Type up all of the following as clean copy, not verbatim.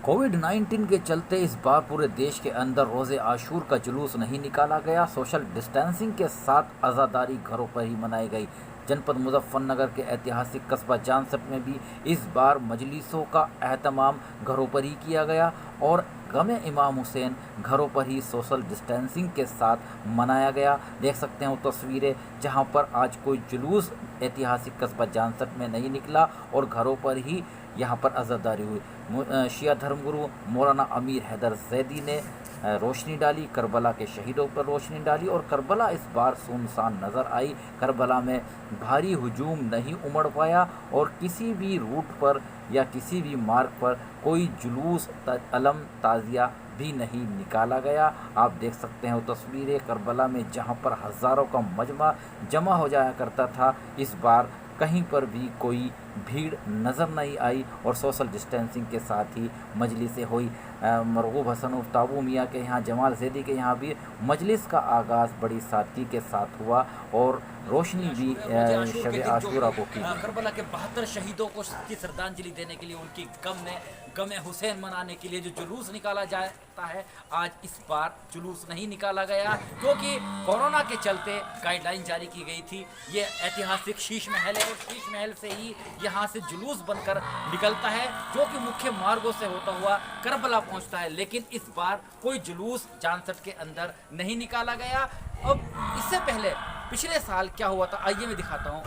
कोविड-19 के चलते इस बार पूरे देश के अंदर रोज़े आशूर का जुलूस नहीं निकाला गया। सोशल डिस्टेंसिंग के साथ अज़ादारी घरों पर ही मनाई गई। जनपद मुजफ्फरनगर के ऐतिहासिक कस्बा जानसठ में भी इस बार मजलिसों का एहतमाम घरों पर ही किया गया और गमे इमाम हुसैन घरों पर ही सोशल डिस्टेंसिंग के साथ मनाया गया। देख सकते हैं वो तस्वीरें जहां पर आज कोई जुलूस ऐतिहासिक कस्बा जानसठ में नहीं निकला और घरों पर ही यहाँ पर अज़ादारी हुई। शिया धर्मगुरु मौलाना अमीर हैदर जैदी ने रोशनी डाली, करबला के शहीदों पर रोशनी डाली और करबला इस बार सुनसान नज़र आई। करबला में भारी हुजूम नहीं उमड़ पाया और किसी भी रूट पर या किसी भी मार्ग पर कोई जुलूस अलम ताज़िया भी नहीं निकाला गया। आप देख सकते हैं वो तस्वीरें करबला में जहां पर हज़ारों का मजमा जमा हो जाया करता था, इस बार कहीं पर भी कोई भीड़ नज़र नहीं आई और सोशल डिस्टेंसिंग के साथ ही मजलिसें हुई। मरगूब हसन ताबू मियाँ के यहाँ, जमाल जैदी के यहाँ भी मजलिस का आगाज़ बड़ी सादगी के साथ हुआ और रोशनी भी शब आशूरा को की। करबला के 72 शहीदों को की श्रद्धांजलि देने के लिए, उनकी गम हुसैन मनाने के लिए जो जुलूस निकाला जाता है, आज इस बार जुलूस नहीं निकाला गया क्योंकि कोरोना के चलते गाइडलाइन जारी की गई थी। ये ऐतिहासिक शीश महल है और शीश महल से ही यहाँ से जुलूस बनकर निकलता है जो कि मुख्य मार्गों से होता हुआ करबला पहुँचता है, लेकिन इस बार कोई जुलूस जानसठ के अंदर नहीं निकाला गया। अब इससे पहले पिछले साल क्या हुआ था, आइए मैं दिखाता हूँ।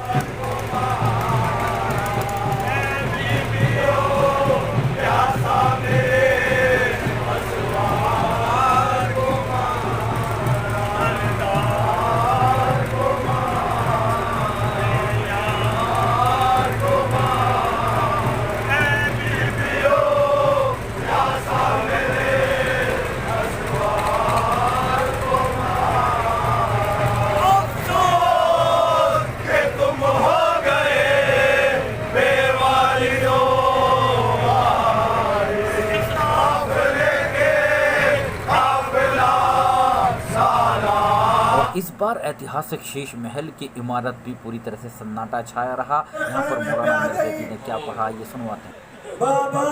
इस बार ऐतिहासिक शीश महल की इमारत भी पूरी तरह से सन्नाटा छाया रहा। यहाँ पर मौलाना अमीर जैदी ने क्या पढ़ा, ये सुनवाते हैं। बाबा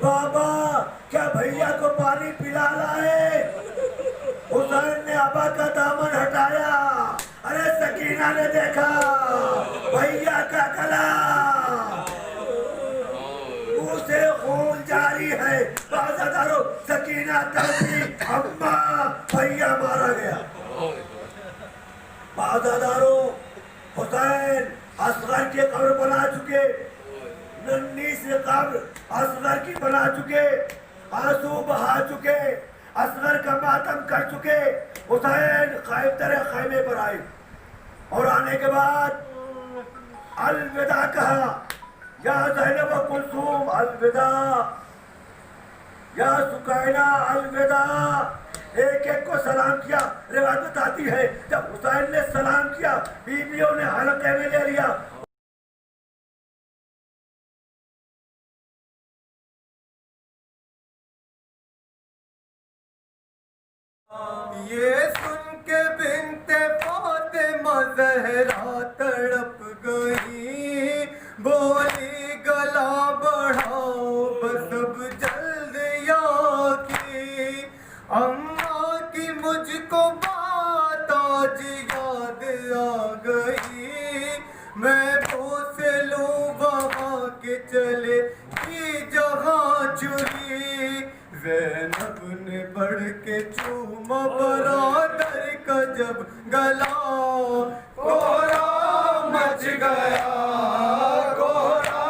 बाबा क्या भैया को पानी पिला लाए? हुसैन ने अबा का दामन हटाया। अरे सकीना ने देखा भैया का गला, मुंह से खून जारी है। बाज़ादारों सकीना तड़पी, अम्मा भैया मारा गया। बाज़ादारों हुसैन असगर की कब्र बना चुके, नन्ही से कब्र असगर की बना चुके, आंसू बहा चुके, असगर का मातम कर चुके। हुसैन खैमे पर आए और आने के बाद अलविदा कहा, या ज़ैनब कुलसूम अलविदा, या सुकैना अलविदा। एक एक को सलाम किया। रिवायत बताती है जब हुसैन ने सलाम किया, बीवियों ने हलके में ले लिया। ये सुन के बिन्ते फातिमा ज़हरा तड़प गई, बोली गला बढ़ाओ बस अब जल्द की। अम्मा की मुझको बात आज याद आ गई, मैं बोसे लूं वहाँ के चले की जहाँ चुरी। ज़ैनब ने बढ़ के चूमा बरादर का जब गला, कोहरा मच गया, कोहरा।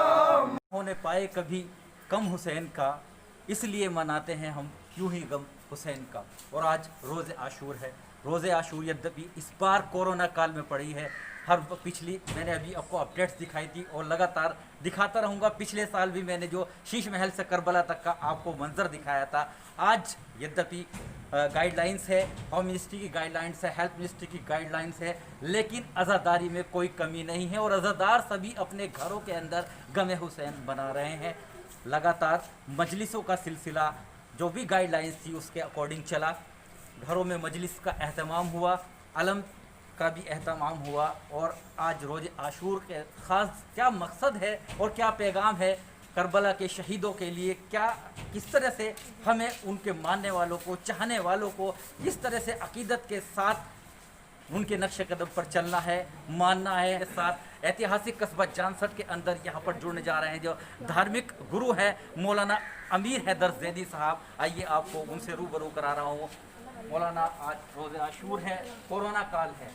होने पाए कभी कम हुसैन का, इसलिए मनाते हैं हम यूं ही गम हुसैन का। और आज रोज़े आशूर है। रोज़े आशूर यद्यपि इस बार कोरोना काल में पड़ी है, हर पिछली मैंने अभी आपको अपडेट्स दिखाई थी और लगातार दिखाता रहूँगा। पिछले साल भी मैंने जो शीश महल से करबला तक का आपको मंजर दिखाया था। आज यद्यपि गाइडलाइंस है, होम मिनिस्ट्री की गाइडलाइंस है, हेल्थ मिनिस्ट्री की गाइडलाइंस है, लेकिन अज़ादारी में कोई कमी नहीं है और अज़ादार सभी अपने घरों के अंदर गमे हुसैन बना रहे हैं। लगातार मजलिसों का सिलसिला जो भी गाइडलाइंस थी उसके अकॉर्डिंग चला। घरों में मजलिस का एहतमाम हुआ, अलम का भी एहतमाम हुआ। और आज रोज़ आशूर के ख़ास क्या मकसद है और क्या पैगाम है, करबला के शहीदों के लिए क्या, किस तरह से हमें उनके मानने वालों को, चाहने वालों को किस तरह से अकीदत के साथ उनके नक्शे कदम पर चलना है, मानना है। साथ ऐतिहासिक कस्बा जानसठ के अंदर यहाँ पर जुड़ने जा रहे हैं जो धार्मिक गुरु है मौलाना अमीर हैदर जैदी साहब। आइए आपको उनसे रूबरू करा रहा हूँ। मौलाना, आज रोज़े आशूर है, कोरोना काल है,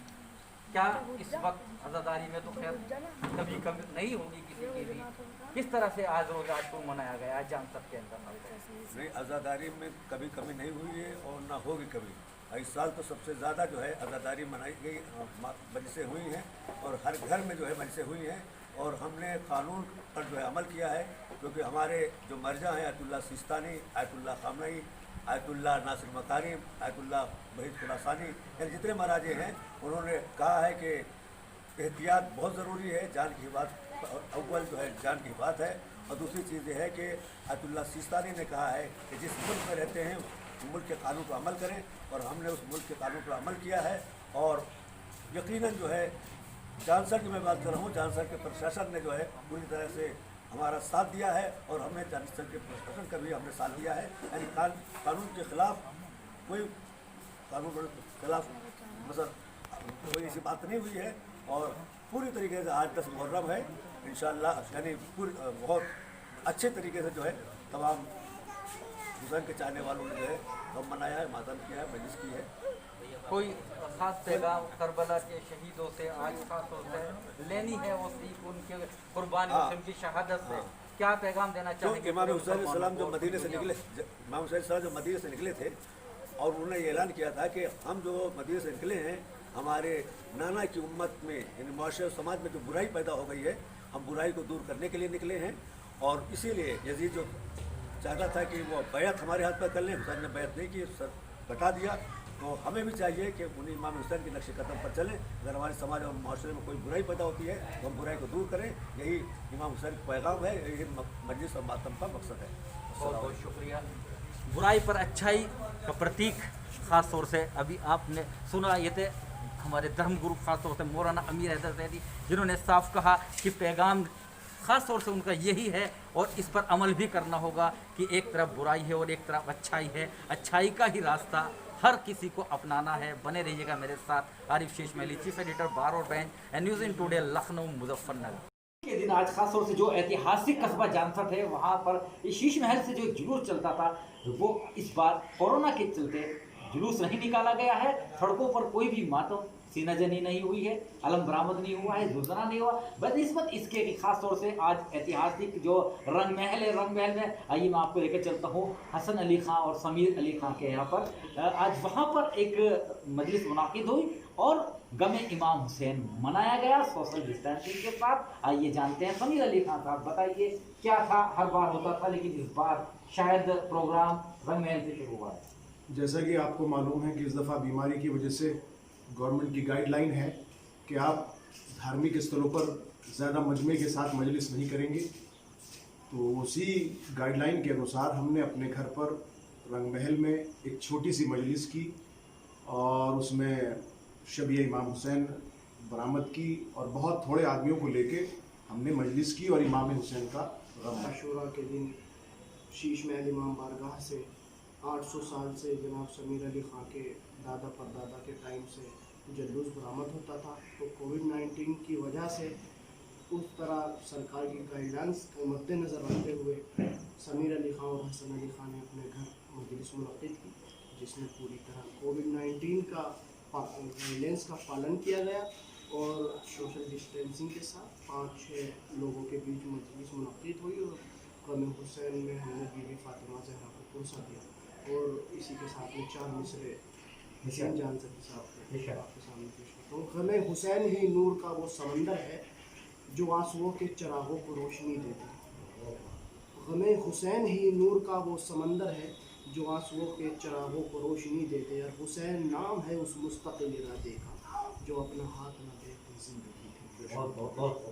क्या इस वक्त अज़ादारी में तो खैर कभी कभी नहीं होगी किसी की भी, किस तरह से आज रोज़े आशूर मनाया गया आज जानसठ के अंदर? नहीं, आज़ादारी में कभी कमी नहीं हुई है और ना होगी कभी। इस साल तो सबसे ज़्यादा जो है आज़ादारी मनाई गई, मजलिसें हुई हैं और हर घर में जो है मजलिसें हुई हैं और हमने कानून पर जो है अमल किया है, क्योंकि हमारे जो मर्जा हैं Ayatollah Sistani, Ayatollah Khamenei, Ayatollah Nasir Makarem, Ayatollah Waheed Khorasani, यानी जितने महाराजे हैं उन्होंने कहा है कि एहतियात बहुत ज़रूरी है, जान की बात अव्वल जो है जान की बात है। और दूसरी चीज़ ये है कि आयतुल्लाह सिस्तानी ने कहा है कि जिस मुल्क में रहते हैं मुल्क के कानून पर अमल करें, और हमने उस मुल्क के कानून पर अमल किया है। और यकीनन जो है जानसठ की मैं बात कर रहा हूँ, जानसठ के प्रशासन ने जो है पूरी तरह से हमारा साथ दिया है और हमने जानसठ के प्रशासन का भी हमने साथ दिया है। यानी कानून के खिलाफ कोई कानून के खिलाफ मतलब कोई ऐसी बात नहीं हुई है। और पूरी तरीके से आज 10 मुहर्रम है, इंशाअल्लाह यानी पूरी बहुत अच्छे तरीके से जो है तमाम हुसैन के चाहने वालों ने जो है गम मनाया है, मातम किया है, मजलिस की है। कोई खास पैगाम करबला के शहीदों से आज खास तौर से लेनी है, वो सीख उनके कुर्बानी और उनकी शहादत से क्या पैगाम देना चाहेंगे? इमाम हुसैन सलाम जो मदीने से निकले, इमाम हुसैन सलाम जो मदीने से निकले थे और उन्होंने ये ऐलान किया था कि हम जो मदीने से निकले हैं, हमारे नाना की उम्मत में यानी माशरे समाज में जो बुराई पैदा हो गई है, हम बुराई को दूर करने के लिए निकले हैं। और इसीलिए यजीद जो चाहता था कि वो बैत हमारे हाथ पर कर लें, हुसैन ने बैत नहीं की, सर बता दिया। तो हमें भी चाहिए कि उन्हीं इमाम हुसैन के नक्शे कदम पर चलें। अगर हमारे समाज और माशरे में कोई बुराई पैदा होती है तो हम बुराई को दूर करें, यही इमाम हुसैन का पैगाम है, यही मजलिस और मातम का मकसद है। बहुत बहुत शुक्रिया। बुराई पर अच्छाई का प्रतीक ख़ास तौर से अभी आपने सुना, ये थे हमारे धर्मगुरु ख़ास तौर से मौलाना अमीर हैदर जैदी, जिन्होंने साफ कहा कि पैगाम ख़ास तौर से उनका यही है और इस पर अमल भी करना होगा कि एक तरफ बुराई है और एक तरफ अच्छाई है, अच्छाई का ही रास्ता हर किसी को अपनाना है। बने रहिएगा मेरे साथ। आरिफ शेष मैली, चीफ एडिटर बार और bench and news in today, Lucknow, Muzaffarnagar के दिन आज खास तौर से जो ऐतिहासिक कस्बा जानसठ है, वहाँ पर शीश महल से जो एक जुलूस चलता था, वो इस बार कोरोना के चलते जुलूस नहीं निकाला गया है। सड़कों पर कोई भी मातम सीनाजनी नहीं हुई है, अलम बरामद नहीं हुआ है, जुलजना नहीं हुआ। बनिस्बत इसके कि खास तौर से आज ऐतिहासिक जो रंग महल है, रंग महल में आइए मैं आपको लेकर चलता हूँ हसन अली खां और समीर अली खां के यहाँ पर। आज वहाँ पर एक मजलिस मुनाकिद हुई और गमे इमाम हुसैन मनाया गया सोशल डिस्टेंसिंग के साथ। आइए जानते हैं समीर अली खां साहब, बताइए क्या था? हर बार होता था लेकिन इस बार शायद प्रोग्राम रंग महल से शुरू हुआ है। जैसा कि आपको मालूम है कि इस दफ़ा बीमारी की वजह से गवर्नमेंट की गाइडलाइन है कि आप धार्मिक स्थलों पर ज़्यादा मजमे के साथ मजलिस नहीं करेंगे। तो उसी गाइडलाइन के अनुसार हमने अपने घर पर रंग महल में एक छोटी सी मजलिस की और उसमें शबीह इमाम हुसैन बरामद की और बहुत थोड़े आदमियों को लेके हमने मजलिस की और इमाम हुसैन का गम। आशूरा के दिन शीश महल इमाम बारगाह से 800 साल से जनाब समीर अली खां के दादा परदादा के टाइम से जलूस बरामद होता था। तो कोविड-19 की वजह से उस तरह सरकार की गाइडलाइंस को मद्देनज़र रखते हुए समीर अली खां और हसन अली खां ने अपने घर मजलिस मुनक़्क़िद की, जिसमें पूरी तरह कोविड-19 का गाइडलाइंस का पालन किया गया और सोशल डिस्टेंसिंग के साथ 5-6 लोगों के बीच मजलिस मुनक़्क़िद हुई और गम हुसैन में हमने बीवी फातिमा ज़हरा को पुरसा दिया और इसी के साथ में 4 मिसरे हुसैन जान सकी साहब आपके सामने पेश करता हूँ। गम हुसैन ही नूर का वो समंदर है जो आंसुओं के चरागों को रोशनी देता है। गम हुसैन ही नूर का वो समंदर है जो आंसुओं के चरागों को रोशनी देते, और हुसैन नाम है उस मुस्तकिल इरादे का जो अपना हाथ न दे अपनी जिंदगी दे।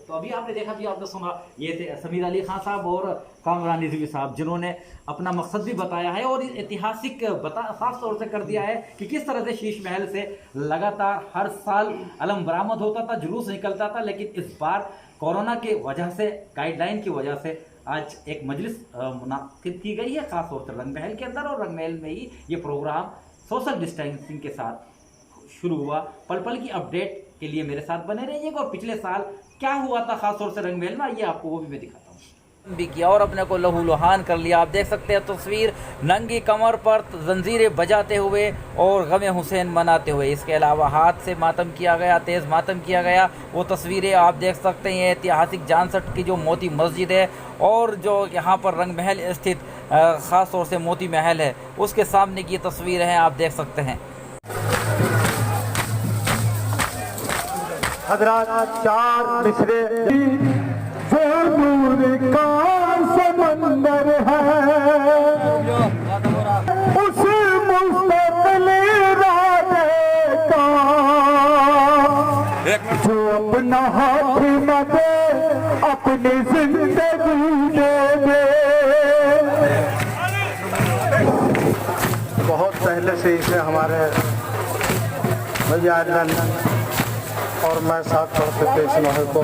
तो अभी आपने देखा, भी आपने सुना, ये थे समीर अली खां साहब और कामरान रिजवी साहब, जिन्होंने अपना मकसद भी बताया है और ऐतिहासिक खास तौर से कर दिया है कि किस तरह से शीश महल से लगातार हर साल अलम बरामद होता था, जुलूस निकलता था, लेकिन इस बार कोरोना की वजह से, गाइडलाइन की वजह से आज एक मजलिस मुनाकिद की गई है खास तौर से रंग महल के अंदर, और रंग महल में ही ये प्रोग्राम सोशल डिस्टेंसिंग के साथ शुरू हुआ। पल पल की अपडेट के लिए मेरे साथ बने रहिएगा, और पिछले साल क्या हुआ था खास तौर से रंग महल में, ये आपको वो भी मैं दिखाता हूँ भी किया और अपने को लहूलुहान कर लिया। आप देख सकते हैं तस्वीर, नंगी कमर पर जंजीरें बजाते हुए और गम हुसैन मनाते हुए। इसके अलावा हाथ से मातम किया गया, तेज़ मातम किया गया। वो तस्वीरें आप देख सकते हैं ऐतिहासिक जानसठ की जो मोती मस्जिद है और जो यहाँ पर रंग महल स्थित ख़ास तौर से मोती महल है, उसके सामने की तस्वीर हैं, आप देख सकते हैं। हज़रात चार मिसरे वो नूर का समंदर है, उस मुस्तक़िल इरादे का जो अपना हाथ न दे अपनी जिंदगी दे। बहुत पहले से इसे हमारे भैया और मैं साथ पढ़ते थे इस महल को।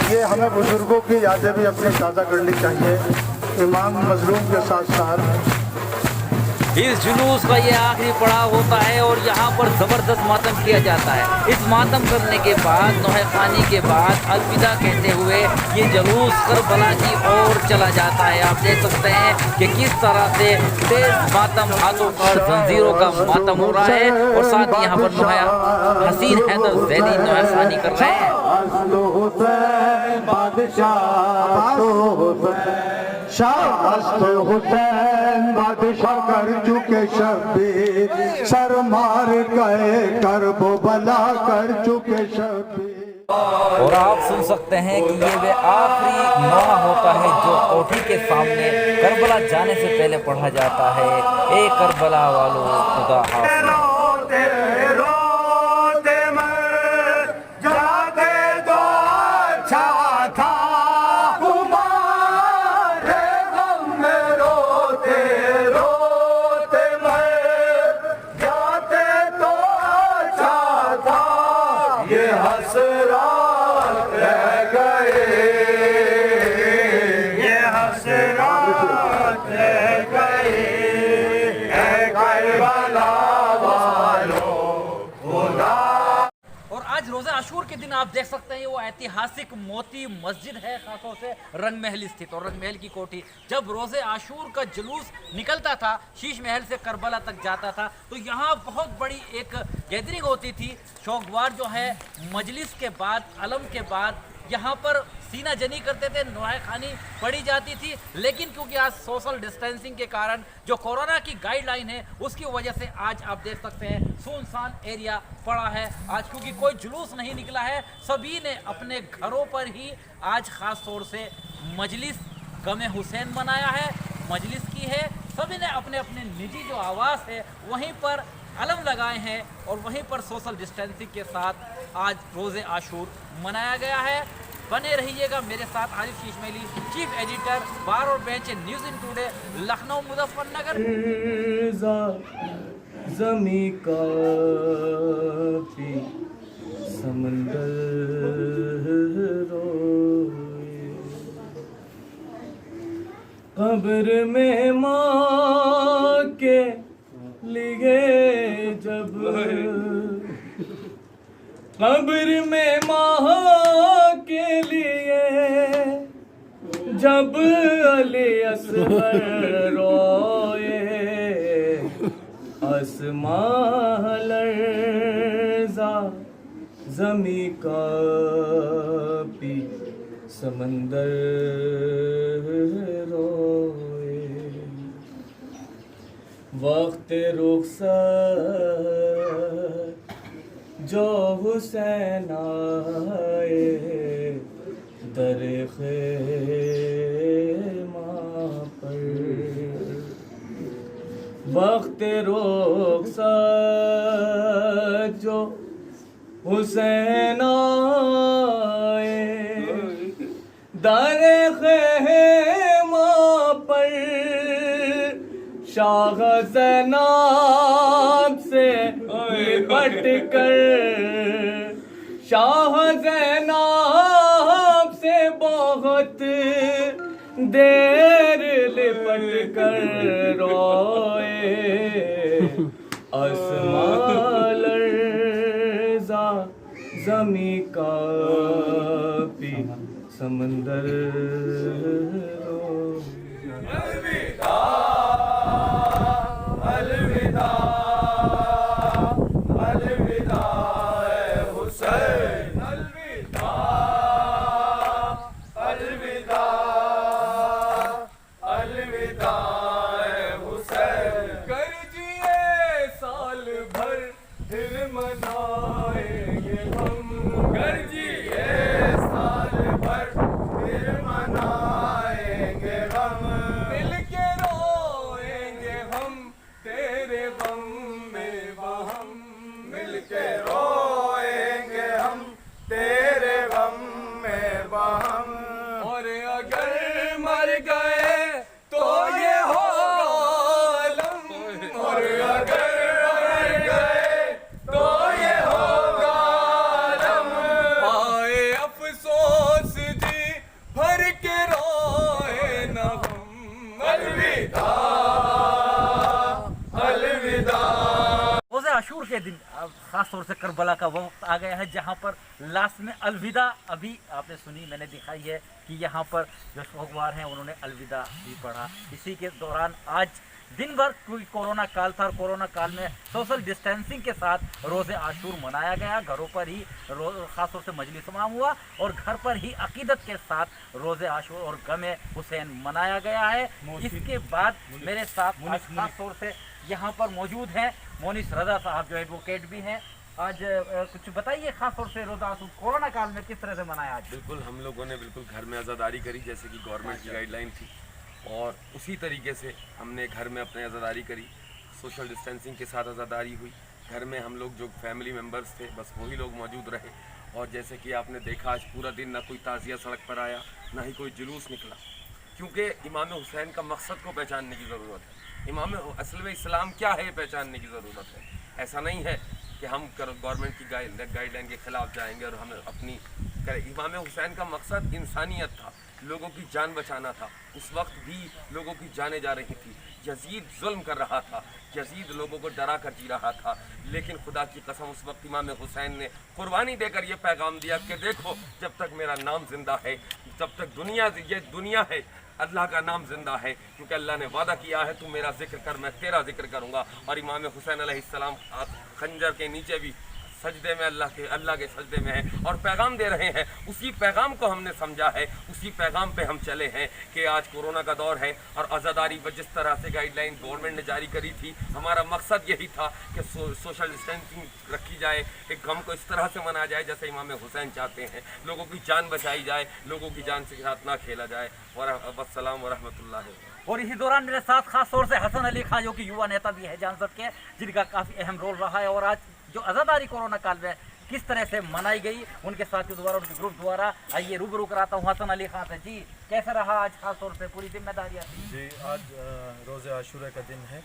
ये हमें बुजुर्गों की यादें भी अपनी ताज़ा करनी चाहिए। इमाम मजलूम के साथ साथ इस जुलूस का ये आखिरी पड़ाव होता है और यहाँ पर ज़बरदस्त मातम किया जाता है। इस मातम करने के बाद नौहे खानी के बाद अलविदा कहते हुए ये जुलूस करबला की ओर चला जाता है। आप देख सकते हैं कि किस तरह से तेज मातम हाथों पर जंजीरों का मातम हो रहा है, और साथ ही यहाँ पर नौहा हसीन हैदर ज़ैदी नौहे खानी कर रहे हैं। हुसैन बादशाह कर चुके शब्बी, सर मार गए करबला कर चुके शब्बी। और आप सुन सकते हैं कि ये वे आखिरी नौहा होता है जो कोठी के सामने करबला जाने से पहले पढ़ा जाता है। ए करबला वालों खुदा हाफ़िज़। रोज़े आशूर के दिन आप देख सकते हैं वो ऐतिहासिक मोती मस्जिद है खासतौर से रंग महल स्थित, और रंग महल की कोठी जब रोज़े आशूर का जुलूस निकलता था शीश महल से करबला तक जाता था तो यहाँ बहुत बड़ी एक गैदरिंग होती थी। शौकवार जो है मजलिस के बाद अलम के बाद यहाँ पर सीना जनी करते थे, नौहे खानी पड़ी जाती थी, लेकिन क्योंकि आज सोशल डिस्टेंसिंग के कारण जो कोरोना की गाइडलाइन है उसकी वजह से आज आप देख सकते हैं सुनसान एरिया पड़ा है। आज क्योंकि कोई जुलूस नहीं निकला है, सभी ने अपने घरों पर ही आज ख़ास तौर से मजलिस गम हुसैन मनाया है, मजलिस की है। सभी ने अपने अपने निजी जो आवास है वहीं पर अलम लगाए हैं और वहीं पर सोशल डिस्टेंसिंग के साथ आज रोज़े आशूर मनाया गया है। बने रहिएगा मेरे साथ। Arif Shishmeli, chief editor, bar और bench news in today, Lucknow Muzaffarnagar. ज़मीं का भी समंदर रोए, कब्र में माँ के लिए जब, कब्र में माँ के लिए जब अली असगर रोए, आसमां लर्ज़ा ज़मीं का भी समंदर रोए, वक्त रुखसत जो हुसैन आए, दर ख़ैमा पर वक्त रुखसत जो हुसैन आए, दर ख़ैमा पर शाह ज़ैनब से लिपट कर, शाह ज़ैनब से बहुत देर लिपट कर रोए, आसमां लर्ज़ा ज़मी का पी समंदर रो। और अगर मर गए तो ये होगा आलम, और अगर मर गए तो ये होगा आलम। आए अफसोस जी भर के रोए न हम, अलविदा अलविदा। रोज़े आशूर के दिन ख़ास तौर से करबला का वक्त आ गया है जहाँ पर लास्ट में अलविदा अभी आपने सुनी, मैंने दिखाई है कि यहाँ पर जो शोकवार हैं उन्होंने अलविदा भी पढ़ा। इसी के दौरान आज दिन भर कोई कोरोना काल था और कोरोना काल में सोशल डिस्टेंसिंग के साथ रोज़े आशूर मनाया गया। घरों पर ही ख़ास तौर से मजलिस इमाम हुआ और घर पर ही अकीदत के साथ रोज़े आशूर और गमे हुसैन मनाया गया है। इसके बाद मेरे साथ आज ख़ास तौर से यहाँ पर मौजूद हैं मोनिस रज़ा साहब जो एडवोकेट भी हैं। आज कुछ बताइए खास तौर से रोज़ा आशूर कोरोना काल में किस तरह से मनाया आज? बिल्कुल हम लोगों ने बिल्कुल घर में आज़ादारी करी जैसे कि गवर्नमेंट की गाइडलाइन थी, और उसी तरीके से हमने घर में अपने आज़ादारी करी। सोशल डिस्टेंसिंग के साथ आज़ादारी हुई। घर में हम लोग जो फैमिली मेम्बर्स थे बस वही लोग मौजूद रहे। और जैसे कि आपने देखा आज पूरा दिन ना कोई ताज़िया सड़क पर आया, ना ही कोई जुलूस निकला, क्योंकि इमाम हुसैन का मकसद को पहचानने की ज़रूरत है। इमाम असल में इस्लाम क्या है पहचानने की ज़रूरत है। ऐसा नहीं है कि हम गवर्नमेंट की गाइडलाइन के ख़िलाफ़ जाएंगे और हमें अपनी करें। इमाम हुसैन का मकसद इंसानियत था, लोगों की जान बचाना था। उस वक्त भी लोगों की जानें जा रही थी। यजीद जुल्म कर रहा था, यजीद लोगों को डरा कर जी रहा था, लेकिन खुदा की कसम उस वक्त इमाम हुसैन ने कुर्बानी देकर ये पैगाम दिया कि देखो जब तक मेरा नाम जिंदा है, जब तक ये दुनिया है, अल्लाह का नाम जिंदा है, क्योंकि अल्लाह ने वादा किया है तू मेरा जिक्र कर मैं तेरा जिक्र करूँगा। और इमाम हुसैन अलैहिस्सलाम खंजर के नीचे भी सजदे में अल्लाह के सजदे में है और पैगाम दे रहे हैं। उसी पैगाम को हमने समझा है, उसी पैगाम पे हम चले हैं कि आज कोरोना का दौर है और आज़ादारी पर जिस तरह से गाइडलाइन गवर्नमेंट ने जारी करी थी, हमारा मकसद यही था कि सोशल डिस्टेंसिंग रखी जाए, एक गम को इस तरह से मनाया जाए जैसे इमाम हुसैन चाहते हैं, लोगों की जान बचाई जाए, लोगों की जान के साथ ना खेला जाए। वस्सलाम वरहमतुल्लाह। और इसी दौरान मेरे साथ खास तौर से हसन अली खां जो कि युवा नेता भी है जान सकते हैं, जिनका काफ़ी अहम रोल रहा है। और आज जो आज़ादारी कोरोना काल में किस तरह से मनाई गई उनके साथियों द्वारा, उनके ग्रुप द्वारा, आइए रूबरू कराता हूँ हसन अली खां से। जी कैसा रहा आज खास तौर से पूरी जिम्मेदारियाँ? जी आज रोज़े आशूरा का दिन है।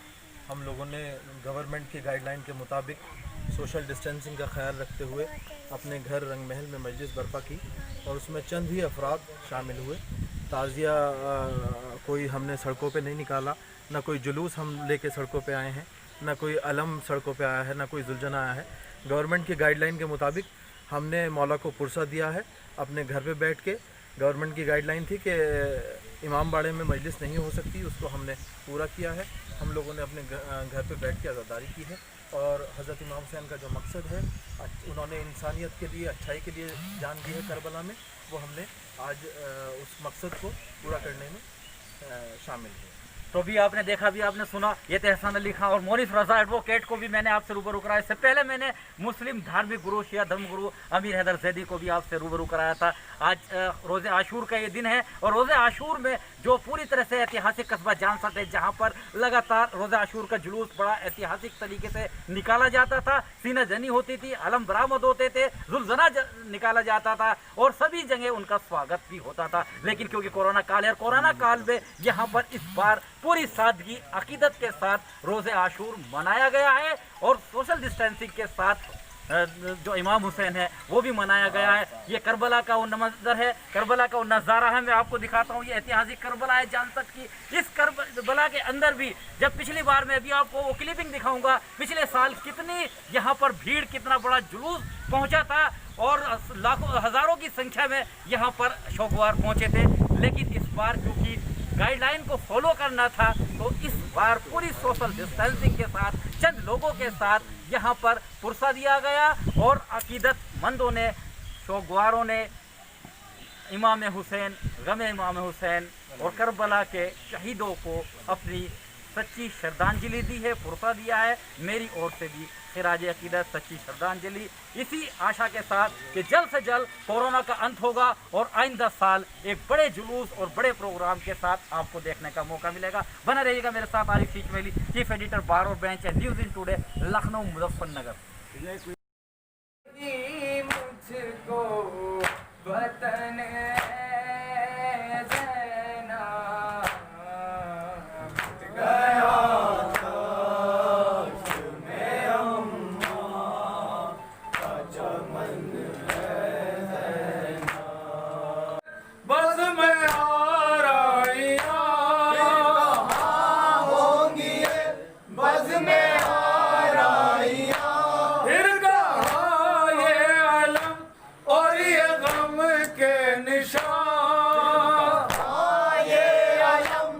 हम लोगों ने गवर्नमेंट की गाइडलाइन के मुताबिक सोशल डिस्टेंसिंग का ख्याल रखते हुए अपने घर रंग महल में मजलिस बर्पा की और उसमें चंद ही अफराद शामिल हुए। ताज़िया कोई हमने सड़कों पे नहीं निकाला, ना कोई जुलूस हम लेके सड़कों पे आए हैं, ना कोई अलम सड़कों पे आया है, ना कोई जुलझना आया है। गवर्नमेंट की गाइडलाइन के मुताबिक हमने मौला को पुरसा दिया है अपने घर पे बैठ के। गवर्नमेंट की गाइडलाइन थी कि इमाम बाड़े में मजलिस नहीं हो सकती, उसको हमने पूरा किया है। हम लोगों ने अपने घर पे बैठ के आज़ादारी की है और हज़रत इमाम हुसैन का जो मकसद है, उन्होंने इंसानियत के लिए, अच्छाई के लिए जान दी है करबला में, वो हमने आज उस मकसद को पूरा करने में शामिल है। तो भी आपने देखा, भी आपने सुना, ये थे हसन अली खां और मोनिस रज़ा एडवोकेट को भी मैंने आपसे रूबरू कराया। इससे पहले मैंने मुस्लिम धार्मिक गुरु, शिया धर्म गुरु अमीर हैदर ज़ैदी को भी आपसे रूबरू कराया था। आज रोज़े आशूर का ये दिन है और रोज़े आशूर में जो पूरी तरह से ऐतिहासिक कस्बा जान सकते हैं, जहाँ पर लगातार रोज़े आशूर का जुलूस बड़ा ऐतिहासिक तरीके से निकाला जाता था, सीना जनी होती थी, अलम बरामद होते थे, जुल्झना निकाला जाता था और सभी जगह उनका स्वागत भी होता था। लेकिन क्योंकि कोरोना काल है, कोरोना काल में यहाँ पर इस बार पूरी सादगी अकीदत के साथ रोज़े आशूर मनाया गया है और सोशल डिस्टेंसिंग के साथ जो इमाम हुसैन है वो भी मनाया गया है। ये करबला का वो मंजर है, करबला का वो नज़ारा है। मैं आपको दिखाता हूँ, ये ऐतिहासिक करबला है जहाँ तक कि इस करबला के अंदर भी जब पिछली बार मैं भी आपको वो क्लिपिंग दिखाऊंगा, पिछले साल कितनी यहाँ पर भीड़, कितना बड़ा जुलूस पहुँचा था और लाखों हज़ारों की संख्या में यहाँ पर शौकवार पहुँचे थे। लेकिन इस बार क्योंकि गाइडलाइन को फॉलो करना था तो इस बार पूरी सोशल डिस्टेंसिंग के साथ चंद लोगों के साथ यहाँ पर पुरसा दिया गया और अकीदतमंदों ने, शौकवारों ने इमाम हुसैन, गम इमाम हुसैन और करबला के शहीदों को अपनी सच्ची श्रद्धांजलि दी है, पुरसा दिया है। मेरी ओर से भी खिराज अकीदत सच्ची श्रद्धांजलि, इसी आशा के साथ कि जल्द से जल्द कोरोना का अंत होगा और आइंदा साल एक बड़े जुलूस और बड़े प्रोग्राम के साथ आपको देखने का मौका मिलेगा। बना रहिएगा मेरे साथ। Arif Shishmeli, chief editor bar और बेंच है, news in today, Lucknow, Muzaffarnagar. मुझको वतन बस में आ रहिया होंगी, बस में आ रहिया, फिर कहाँ ये अलम और ये गम के निशान, ये अलम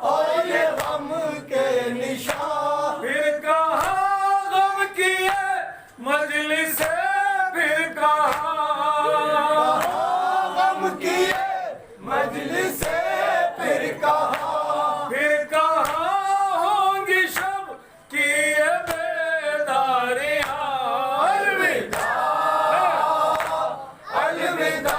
और ये गम के निशान, फिर कहाँ गम किए मजलिस, फिर कहाँ गम किए मजलिस, फिर कहाँ होंगी शब की ये बेदारियां। अलविदा अलविदा।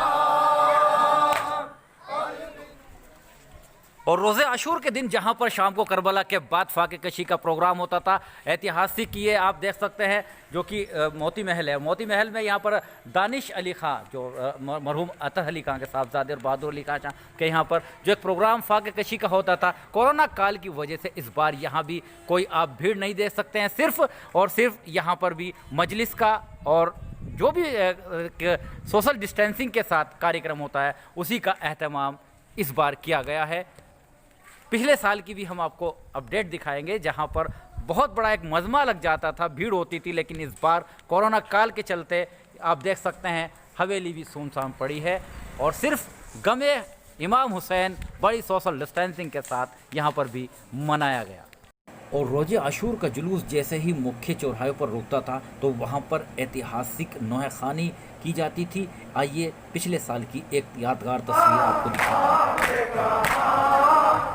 और रोज़े आशूर के दिन जहां पर शाम को करबला के बाद फाके कशी का प्रोग्राम होता था, ऐतिहासिक ये आप देख सकते हैं जो कि मोती महल है। मोती महल में यहाँ पर दानिश अली खां, जो मरहूम अतः अली खां के साहबजादे और बहादुर अली खां के यहाँ पर जो एक प्रोग्राम फाके कशी का होता था, कोरोना काल की वजह से इस बार यहाँ भी कोई आप भीड़ नहीं देख सकते हैं। सिर्फ और सिर्फ यहाँ पर भी मजलिस का और जो भी सोशल डिस्टेंसिंग के साथ कार्यक्रम होता है उसी का अहतमाम इस बार किया गया है। पिछले साल की भी हम आपको अपडेट दिखाएंगे जहां पर बहुत बड़ा एक मजमा लग जाता था, भीड़ होती थी, लेकिन इस बार कोरोना काल के चलते आप देख सकते हैं हवेली भी सुनसान पड़ी है और सिर्फ गमे इमाम हुसैन बड़ी सोशल डिस्टेंसिंग के साथ यहां पर भी मनाया गया। और रोज़े आशूर का जुलूस जैसे ही मुख्य चौराहे पर रुकता था तो वहां पर ऐतिहासिक नौखानी की जाती थी। आइए पिछले साल की एक यादगार तस्वीर आपको दिखाते हैं।